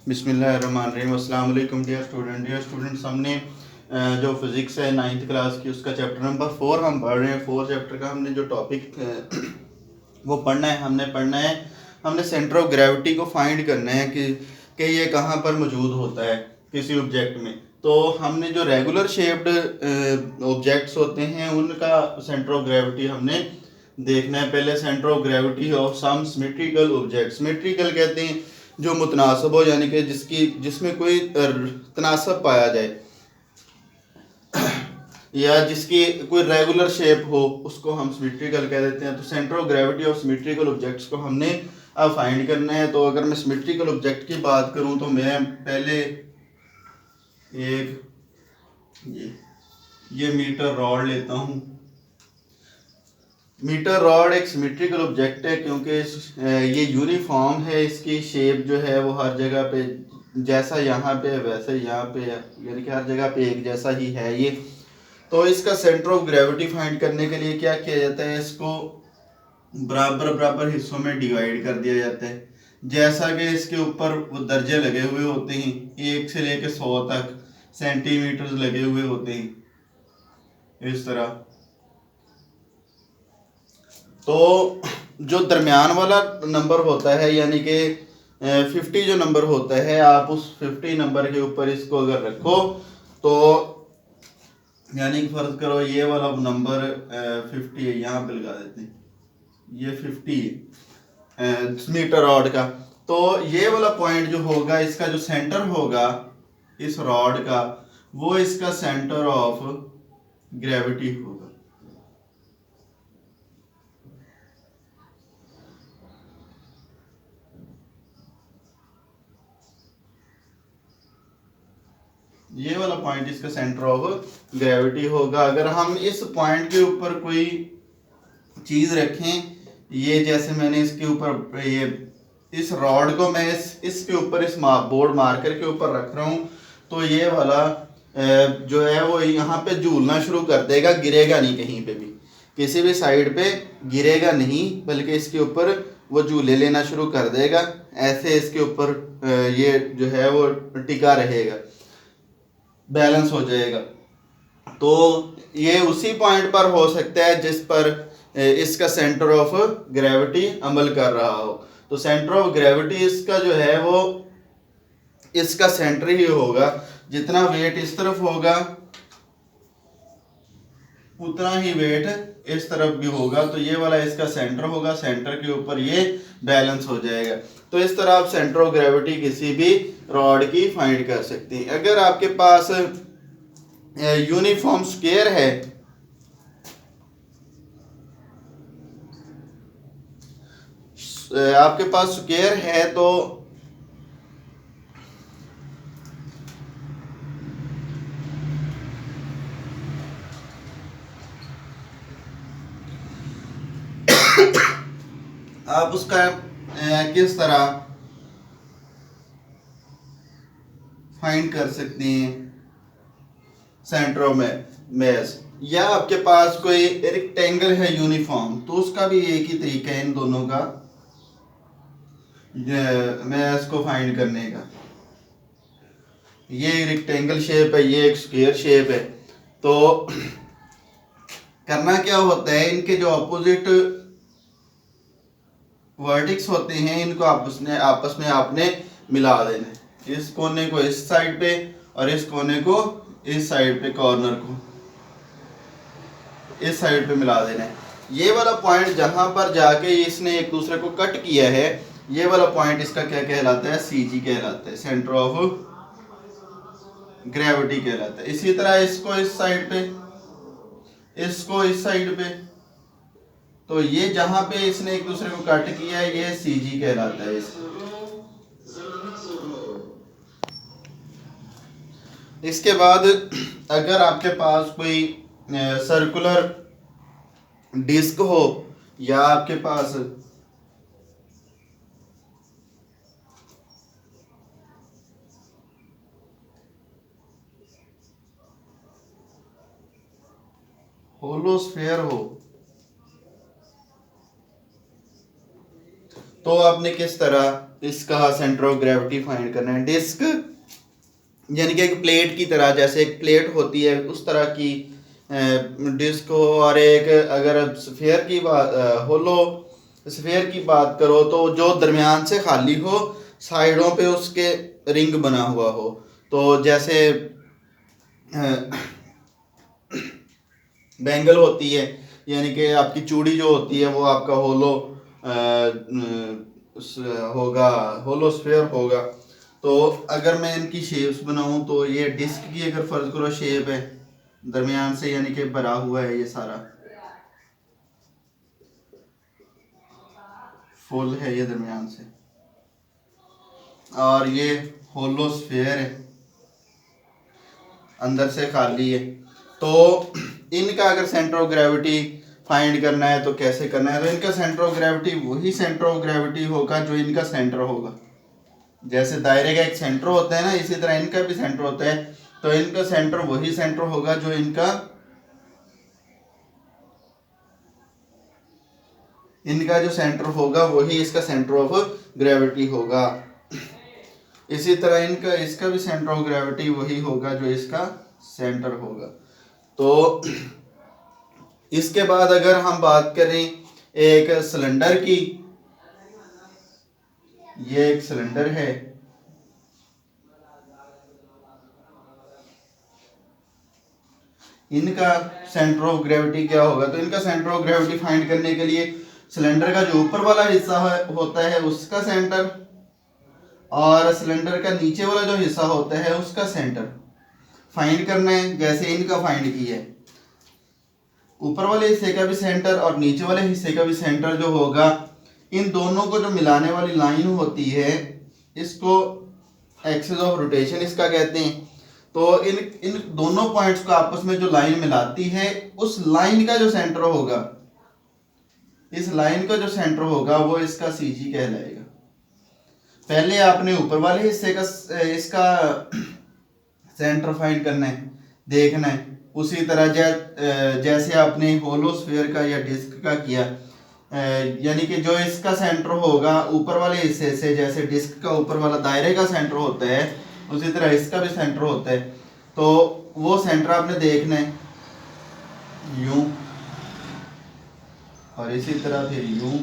बिस्मिल्लाहिर्रहमानिर्रहीम। अस्सलाम वालेकुम डियर स्टूडेंट्स, हमने जो फिज़िक्स है 9th क्लास की उसका चैप्टर नंबर 4 हम पढ़ रहे हैं। 4 चैप्टर का हमने जो टॉपिक वो पढ़ना है, हमने सेंटर ऑफ ग्रेविटी को फाइंड करना है कि ये कहाँ पर मौजूद होता है किसी ऑब्जेक्ट में। तो हमने जो रेगुलर शेप्ड ऑब्जेक्ट्स होते हैं उनका सेंटर ऑफ ग्रेविटी हमने देखना है। पहले centre of gravity of some symmetrical object, symmetrical कहते हैं जो मुतनासब हो, यानी कि जिसमें कोई तनासब पाया जाए या जिसकी कोई रेगुलर शेप हो, उसको हम सिमेट्रिकल कह देते हैं। तो centre of gravity of symmetrical objects को हमने अब फाइंड करना है। तो अगर मैं सिमेट्रिकल ऑब्जेक्ट की बात करूं तो मैं पहले एक ये मीटर रॉड लेता हूं। मीटर रॉड एक सिमेट्रिकल ऑब्जेक्ट है क्योंकि ये यूनिफॉर्म है, इसकी शेप जो है वो हर जगह पे जैसा यहाँ पे वैसे यहाँ पे, यानी कि हर जगह पे एक जैसा ही है ये। तो इसका सेंटर ऑफ ग्रेविटी फाइंड करने के लिए क्या किया जाता है, इसको बराबर बराबर हिस्सों में डिवाइड कर दिया जाता है। जैसा कि इसके ऊपर वो दर्जे लगे हुए होते हैं, 1 से लेकर 100 तक सेंटीमीटर लगे हुए होते हैं इस तरह। तो जो दरमियान वाला नंबर होता है, यानी कि 50 जो नंबर होता है, आप उस 50 नंबर के ऊपर इसको अगर रखो तो यानी कि फर्ज करो ये वाला नंबर 50 है, यहाँ पे लगा देते हैं, ये 50 है मीटर रॉड का। तो ये वाला पॉइंट जो होगा, इसका जो सेंटर होगा इस रॉड का, वो इसका सेंटर ऑफ ग्रेविटी होगा। ये वाला पॉइंट इसका सेंटर ऑफ ग्रेविटी होगा। अगर हम इस पॉइंट के ऊपर कोई चीज रखें, ये जैसे मैंने इसके ऊपर ये इस रॉड को मैं इसके ऊपर इस बोर्ड मार्कर के ऊपर रख रहा हूँ, तो ये वाला जो है वो यहाँ पे झूलना शुरू कर देगा, गिरेगा नहीं कहीं पे भी, किसी भी साइड पे गिरेगा नहीं, बल्कि इसके ऊपर वो झूले लेना शुरू कर देगा। ऐसे इसके ऊपर ये जो है वो टिका रहेगा, बैलेंस हो जाएगा। तो ये उसी पॉइंट पर हो सकता है जिस पर इसका सेंटर ऑफ ग्रेविटी अमल कर रहा हो। तो सेंटर ऑफ ग्रेविटी इसका जो है वो इसका सेंटर ही होगा। जितना वेट इस तरफ होगा उतना ही वेट इस तरफ भी होगा। तो ये वाला इसका सेंटर होगा, सेंटर के ऊपर ये बैलेंस हो जाएगा। तो इस तरह आप सेंटर ऑफ ग्रेविटी किसी भी रॉड की फाइंड कर सकते हैं। अगर आपके पास यूनिफॉर्म स्क्वायर है, आपके पास स्क्वायर है, तो आप उसका किस तरह फाइंड कर सकते हैं सेंटर ऑफ मास। या आपके पास कोई रेक्टेंगल है यूनिफॉर्म, तो उसका भी एक ही तरीका है इन दोनों का मास को फाइंड करने का। ये रेक्टेंगल शेप है, ये एक स्क्वायर शेप है। तो करना क्या होता है, इनके जो अपोजिट वर्टिक्स होते हैं इनको आपस में आपने मिला देना है। इस कोने को इस साइड पे और इस कोने को इस साइड पे, कॉर्नर को इस साइड पे मिला देना है। ये वाला पॉइंट जहां पर जाके इसने एक दूसरे को कट किया है, ये वाला पॉइंट इसका क्या कहलाता है, सीजी कहलाता है, सेंटर ऑफ ग्रेविटी कहलाता है। इसी तरह इसको इस साइड पे, इसको इस साइड पे, तो ये जहां पे इसने एक दूसरे को कट किया है ये सीजी कहलाता है। इसके बाद अगर आपके पास कोई सर्कुलर डिस्क हो या आपके पास होलो स्फीयर हो, तो आपने किस तरह इसका सेंटर ऑफ ग्रेविटी फाइंड करना है। डिस्क यानी कि एक प्लेट की तरह, जैसे एक प्लेट होती है उस तरह की डिस्क हो, और एक अगर स्फीयर की बात, होलो स्फीयर की बात करो तो जो दरमियान से खाली हो, साइडों पे उसके रिंग बना हुआ हो। तो जैसे बैंगल होती है, यानी कि आपकी चूड़ी जो होती है वो आपका होलो होगा, होलो स्फीयर होगा। तो अगर मैं इनकी शेप्स बनाऊं तो ये डिस्क की अगर फर्ज करो शेप है दरमियान से, यानी कि भरा हुआ है, ये सारा फुल है ये दरमियान से, और ये होलो स्फीयर है, अंदर से खाली है। तो इनका अगर सेंटर ऑफ ग्रेविटी फाइंड करना है तो कैसे करना है? तो इनका सेंटर ऑफ ग्रेविटी वही सेंटर ऑफ ग्रेविटी होगा जो इनका सेंटर होगा। जैसे दायरे का एक सेंटर होता है ना, इसी तरह इनका भी सेंटर होता है। तो इनका सेंटर वही सेंटर होगा जो इनका जो सेंटर होगा वही इसका सेंटर ऑफ ग्रेविटी होगा। इसी तरह इनका इसका भी सेंटर ऑफ ग्रेविटी वही होगा जो इसका सेंटर होगा। तो इसके बाद अगर हम बात करें एक सिलेंडर की, ये एक सिलेंडर है, इनका सेंटर ऑफ ग्रेविटी क्या होगा? तो इनका सेंटर ऑफ ग्रेविटी फाइंड करने के लिए सिलेंडर का जो ऊपर वाला हिस्सा होता है उसका सेंटर, और सिलेंडर का नीचे वाला जो हिस्सा होता है उसका सेंटर फाइंड करना है। जैसे इनका फाइंड किया है, ऊपर वाले हिस्से का भी सेंटर और नीचे वाले हिस्से का भी सेंटर जो होगा, इन दोनों को जो मिलाने वाली लाइन होती है इसको एक्सिस ऑफ रोटेशन इसका कहते हैं। तो इन इन दोनों पॉइंट्स को आपस में जो लाइन मिलाती है, उस लाइन का जो सेंटर होगा, इस लाइन का जो सेंटर होगा वो इसका सीजी कहलाएगा। पहले आपने ऊपर वाले हिस्से का इसका सेंटर फाइंड करना है, देखना है। उसी तरह जैसे आपने होलो स्फीयर का या डिस्क का किया, यानी कि जो इसका सेंटर होगा यूं वाले हिस्से से, जैसे डिस्क का ऊपर वाला दायरे का सेंटर होता है उसी तरह इसका भी सेंटर होता है। तो वो सेंटर आपने देखना है यूं, और इसी तरह फिर यूं,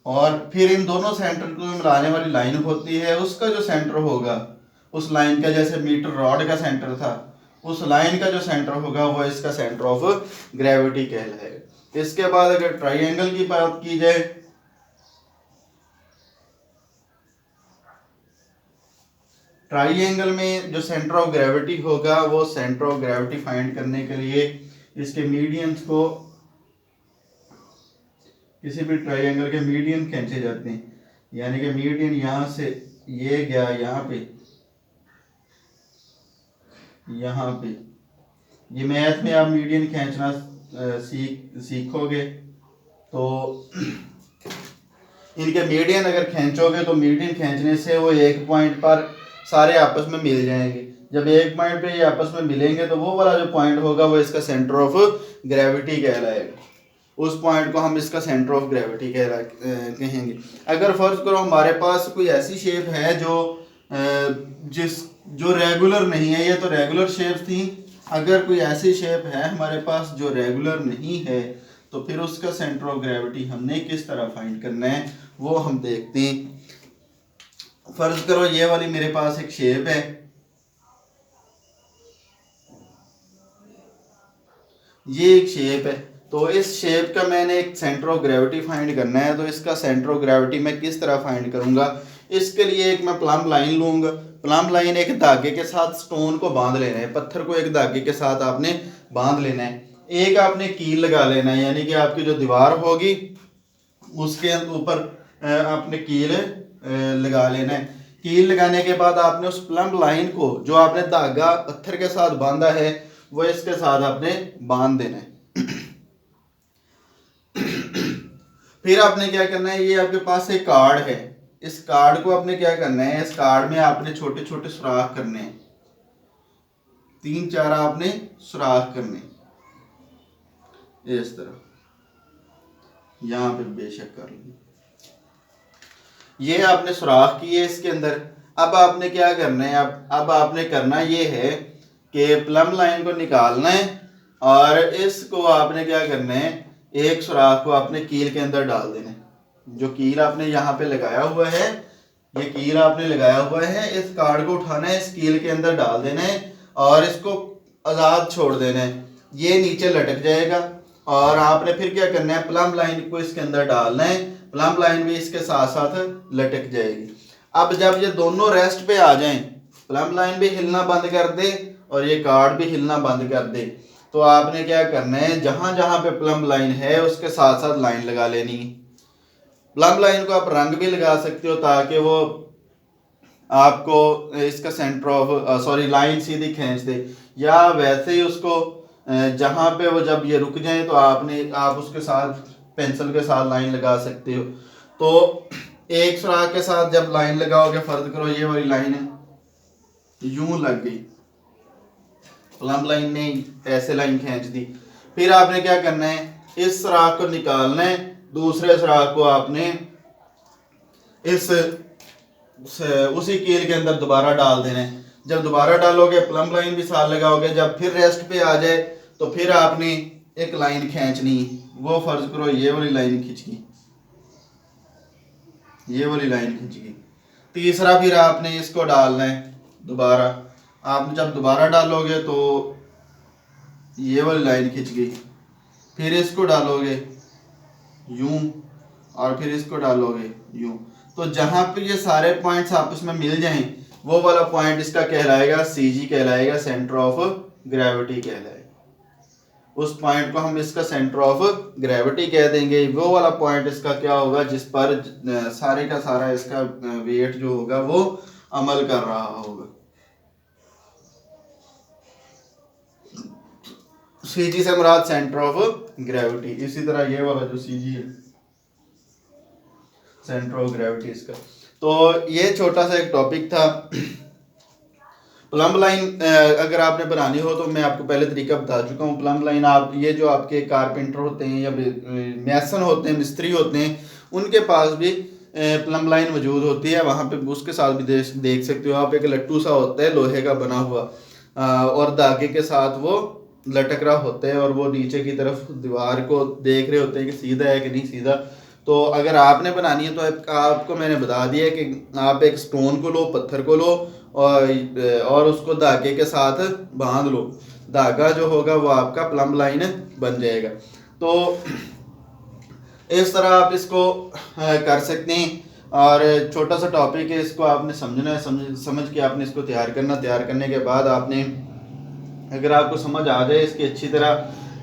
और फिर इन दोनों सेंटर को मिलाने वाली लाइन होती है, उसका जो सेंटर होगा उस लाइन का, जैसे मीटर रॉड का सेंटर था, उस लाइन का जो सेंटर होगा वो इसका सेंटर ऑफ ग्रेविटी कहलाएगा। इसके बाद अगर ट्राइंगल की बात की जाए, ट्राइंगल में जो सेंटर ऑफ ग्रेविटी होगा, वो सेंटर ऑफ ग्रेविटी फाइंड करने के लिए इसके मीडियंस को, किसी भी ट्राइंगल के मीडियन खींचे जाते हैं, यानी कि मीडियन यहाँ से ये गया यहाँ पे, यहाँ पे, ये मैथ में आप मीडियन खींचना सीखोगे तो इनके मीडियन अगर खींचोगे तो मीडियन खींचने से वो एक पॉइंट पर सारे आपस में मिल जाएंगे। जब एक पॉइंट पे ये आपस में मिलेंगे तो वो वाला जो पॉइंट होगा वो इसका सेंटर ऑफ ग्रेविटी कहलाएगा। उस पॉइंट को हम इसका सेंटर ऑफ ग्रेविटी कहेंगे। अगर फर्ज करो हमारे पास कोई ऐसी शेप है जो रेगुलर नहीं है, ये तो रेगुलर शेप थी, अगर कोई ऐसी शेप है हमारे पास जो रेगुलर नहीं है, तो फिर उसका सेंटर ऑफ ग्रेविटी हमने किस तरह फाइंड करना है वो हम देखते हैं। फर्ज करो ये वाली मेरे पास एक शेप है, ये एक शेप है, तो इस शेप का मैंने एक सेंटर ऑफ ग्रेविटी फाइंड करना है। तो इसका सेंटर ऑफ ग्रेविटी मैं किस तरह फाइंड करूंगा? इसके लिए एक मैं प्लम लाइन लूंगा। प्लम लाइन एक धागे के साथ स्टोन को बांध लेना है, पत्थर को एक धागे के साथ आपने बांध लेना है। एक आपने कील लगा लेना है, यानी कि आपकी जो दीवार होगी उसके ऊपर आपने कील लगा लेना है। कील लगाने के बाद आपने उस प्लम लाइन को जो आपने धागा पत्थर के साथ बांधा है वो इसके साथ आपने बांध देना है। फिर आपने क्या करना है, ये आपके पास एक कार्ड है, इस कार्ड को आपने क्या करना है, इस कार्ड में आपने छोटे छोटे सुराख करने हैं। 3-4 आपने सुराख करने इस तरह, यहाँ पे बेशक कर लें। ये आपने सुराख किए इसके अंदर। अब आपने क्या करना है, अब आपने करना ये है कि प्लम लाइन को निकालना है और इसको आपने क्या करना है, एक सुराख को आपने कील के अंदर डाल देना है। जो कील आपने यहाँ पे लगाया हुआ है, ये कील आपने लगाया हुआ है, इस कार्ड को उठाना है, इस कील के अंदर डाल देना है और इसको आज़ाद छोड़ देना है। ये नीचे लटक जाएगा और आपने फिर क्या करना है, प्लम लाइन को इसके अंदर डालना है, प्लम लाइन भी इसके साथ साथ लटक जाएगी। अब जब ये दोनों रेस्ट पे आ जाएं, प्लम लाइन भी हिलना बंद कर दे और ये कार्ड भी हिलना बंद कर दे, तो आपने क्या करना है, जहां जहां पे प्लम लाइन है उसके साथ साथ लाइन लगा लेनी है। प्लम लाइन को आप रंग भी लगा सकते हो ताकि वो आपको इसका सेंटर ऑफ सॉरी लाइन सीधी खींच दे, या वैसे ही उसको जहां पे वो जब ये रुक जाए तो आप उसके साथ पेंसिल के साथ लाइन लगा सकते हो। तो एक सुराख के साथ जब लाइन लगाओगे, फर्ज करो ये वाली लाइन है यूं लग गई, प्लम लाइन ने ऐसे लाइन खींच दी, फिर आपने क्या करना है, इस सुराख को निकालना है, दूसरे सुराख को आपने इस उसी कील के अंदर दोबारा डाल देना है। जब दोबारा डालोगे प्लम लाइन भी साथ लगाओगे, जब फिर रेस्ट पे आ जाए तो फिर आपने एक लाइन खींचनी, वो फर्ज करो ये वाली लाइन खींच गई, ये वाली लाइन खींच गई। तीसरा फिर आपने इसको डालना है दोबारा, आप जब दोबारा डालोगे तो ये वाली लाइन खींच गई, फिर इसको डालोगे यूं और फिर इसको डालोगे यूं। तो जहां पे ये सारे पॉइंट्स आपस में मिल जाएं, वो वाला पॉइंट इसका कहलाएगा CG कहलाएगा, सेंटर ऑफ ग्रेविटी कहलाएगा। उस पॉइंट को हम इसका सेंटर ऑफ ग्रेविटी कह देंगे। वो वाला पॉइंट इसका क्या होगा जिस पर सारे का सारा इसका वेट जो होगा वो अमल कर रहा होगा। CG से मुराद सेंटर ऑफ ग्रेविटी। इसी तरह ये वाला जो CG है सेंटर ऑफ ग्रेविटी इसका। तो ये छोटा सा एक टॉपिक था। प्लम लाइन अगर आपने बनानी हो तो मैं आपको पहले तरीका बता चुका हूँ। प्लम लाइन आप ये जो आपके कारपेंटर होते हैं या मैसन होते हैं, मिस्त्री होते हैं, उनके पास भी प्लम लाइन मौजूद होती है। वहाँ पे उसके साथ भी देख सकते हो आप, एक लट्टू सा होता है लोहे का बना हुआ और धागे के साथ वो लटक रहा होता है और वो नीचे की तरफ दीवार को देख रहे होते हैं कि सीधा है कि नहीं सीधा। तो अगर आपने बनानी है तो आपको मैंने बता दिया कि आप एक स्टोन को लो, पत्थर को लो और उसको धागे के साथ बांध लो। धागा जो होगा वो आपका प्लम लाइन बन जाएगा। तो इस तरह आप इसको कर सकते हैं। और छोटा सा टॉपिक है, इसको आपने समझना है, समझ के आपने इसको तैयार करना। तैयार करने के बाद आपने, अगर आपको समझ आ जाए इसकी अच्छी तरह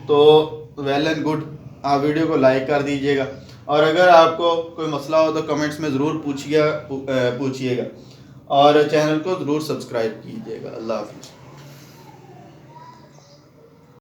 तो वेल एंड गुड, आप वीडियो को लाइक कर दीजिएगा। और अगर आपको कोई मसला हो तो कमेंट्स में ज़रूर पूछिएगा और चैनल को ज़रूर सब्सक्राइब कीजिएगा। अल्लाह हाफ़िज़।